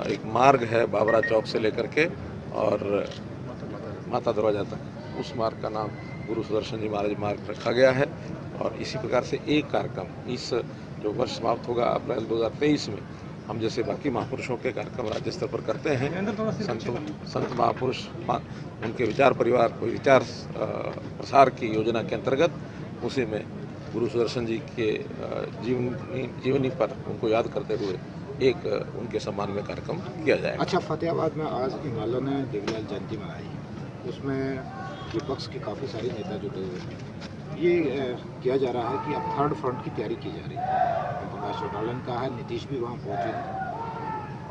एक मार्ग है बाबरा चौक से लेकर के और माता दरवाजा तक, उस मार्ग का नाम गुरु सुदर्शन जी महाराज मार्ग रखा गया है। और इसी प्रकार से एक कार्यक्रम इस जो वर्ष समाप्त होगा अप्रैल 2023 में, हम जैसे बाकी महापुरुषों के कार्यक्रम राज्य स्तर पर करते हैं, संत महापुरुष उनके विचार परिवार कोई विचार प्रसार की योजना के अंतर्गत उसी में गुरु सुदर्शन जी के जीवनी पर उनको याद करते हुए एक उनके सम्मान में कार्यक्रम किया जाएगा। अच्छा, फतेहाबाद में आज हिमालय ने देवीलाल जयंती मनाई, उसमें विपक्ष के काफ़ी सारे नेता जुटे हुए हैं। ये किया जा रहा है कि अब थर्ड फ्रंट की तैयारी की जा रही है। प्रकाश चौटाला ने कहा है, नीतीश भी वहाँ पहुँचे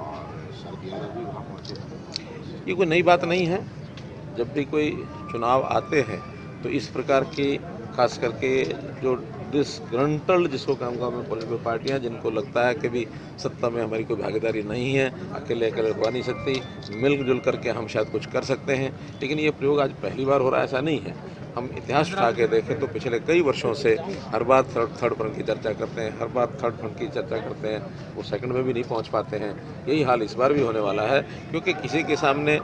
और शरद यादव भी वहाँ पहुँचे। ये कोई नई बात नहीं है। जब भी कोई चुनाव आते हैं तो इस प्रकार की खास करके जो डिसग्रंटल्ड जिसको काम में पॉलिटिकल पार्टियां जिनको लगता है कि भी सत्ता में हमारी कोई भागीदारी नहीं है, अकेले हो नहीं सकती, मिलजुल करके हम शायद कुछ कर सकते हैं, लेकिन ये प्रयोग आज पहली बार हो रहा है, ऐसा नहीं है। हम इतिहास उठा के देखें तो पिछले कई वर्षों से हर बार थर्ड फ्रंट की चर्चा करते हैं, हर बार थर्ड फ्रंट की चर्चा करते हैं, वो सेकंड में भी नहीं पहुंच पाते हैं। यही हाल इस बार भी होने वाला है, क्योंकि किसी के सामने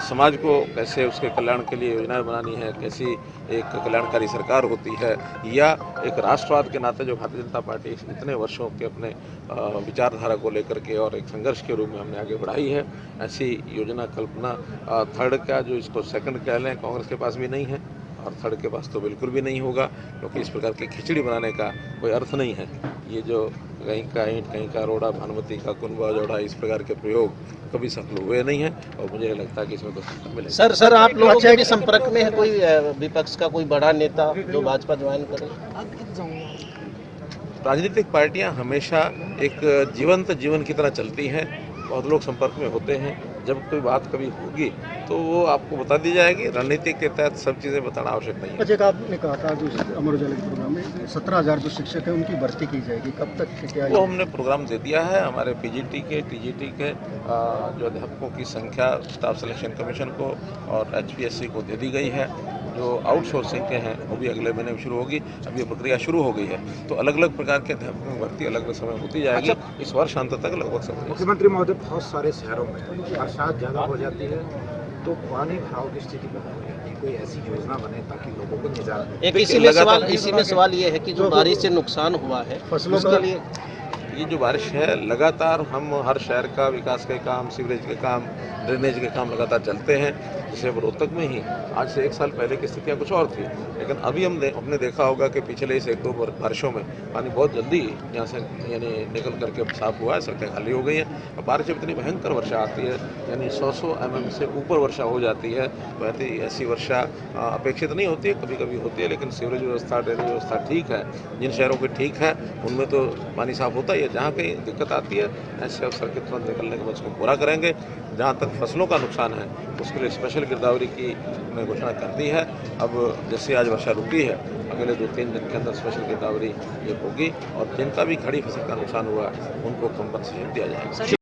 समाज को कैसे उसके कल्याण के लिए योजनाएं बनानी है, कैसी एक कल्याणकारी सरकार होती है, या एक राष्ट्रवाद के नाते जो भारतीय जनता पार्टी इतने वर्षों के अपने विचारधारा को लेकर के और एक संघर्ष के रूप में हमने आगे बढ़ाई है, ऐसी योजना कल्पना थर्ड का जो इसको सेकंड कह लें कांग्रेस के पास भी नहीं है और थर्ड के पास तो बिल्कुल भी नहीं होगा, क्योंकि इस प्रकार की खिचड़ी बनाने का कोई अर्थ नहीं है। ये जो कहीं का ईंट कहीं का रोड़ा, भानुमति का कुनबा जोड़ा, इस प्रकार के प्रयोग कभी सफल हुए नहीं है और मुझे लगता है कि इसमें तो सफलता मिलेगी। सर आप लोगों के भी संपर्क में है कोई विपक्ष का कोई बड़ा नेता जो भाजपा ज्वाइन करे? राजनीतिक पार्टियां हमेशा एक जीवंत जीवन की तरह चलती हैं, बहुत लोग संपर्क में होते हैं। जब कोई बात कभी होगी तो वो आपको बता दी जाएगी। रणनीति के तहत सब चीज़ें बताना आवश्यक नहीं है। अच्छा, आपने कहा था जो अमर उजाला के प्रोग्राम में 17,000 जो शिक्षक हैं उनकी भर्ती की जाएगी, कब तक क्या? वो हमने प्रोग्राम दे दिया है हमारे पीजीटी के टीजीटी के जो अध्यापकों की संख्या स्टाफ सिलेक्शन कमीशन को और एचपीएससी को दे दी गई है। जो आउटसोर्सिंग के हैं वो भी अगले महीने में शुरू होगी। अब ये प्रक्रिया शुरू हो गई है, तो अलग अलग प्रकार के अध्यापकों की भर्ती अलग अलग समय होती जाएगी। इस वर्ष अंत तक लगभग सब। मुख्यमंत्री महोदय, बहुत सारे शहरों में बरसात ज़्यादा हो जाती है तो पानी भराव की स्थिति बना हुई है, कोई ऐसी योजना बने ताकि लोगों को निजात। एक इसी में सवाल ये है कि जो बारिश से नुकसान हुआ है फसलों के लिए, ये जो बारिश है लगातार हम हर शहर का विकास के काम, सीवरेज के काम, ड्रेनेज के काम लगातार चलते हैं। जैसे अब रोहतक में ही आज से 1 साल पहले की स्थितियाँ कुछ और थी, लेकिन अभी हमने देखा होगा कि पिछले इस 1-2 बारिशों में पानी बहुत जल्दी यहाँ से यानी निकल करके साफ हुआ है, सड़कें खाली हो गई हैं। और बारिश जब इतनी भयंकर वर्षा आती है यानी 100 mm से ऊपर वर्षा हो जाती है, तो ऐसी वर्षा अपेक्षित नहीं होती है, कभी कभी होती है, लेकिन सीवरेज व्यवस्था, ड्रेनेज व्यवस्था ठीक है। जिन शहरों की ठीक है उनमें तो पानी साफ होता ही है। जहाँ कहीं दिक्कत आती है ऐसे अवसर के तुरंत निकलने के बाद उसको पूरा करेंगे। जहाँ तक फसलों का नुकसान है उसके लिए स्पेशल गिरदावरी की हमने घोषणा कर दी है। अब जैसे आज वर्षा रुकी है, अगले 2-3 दिन के अंदर स्पेशल गिरदावरी ये होगी और जिनका भी खड़ी फसल का नुकसान हुआ उनको कंपनसेशन दिया जाएगा।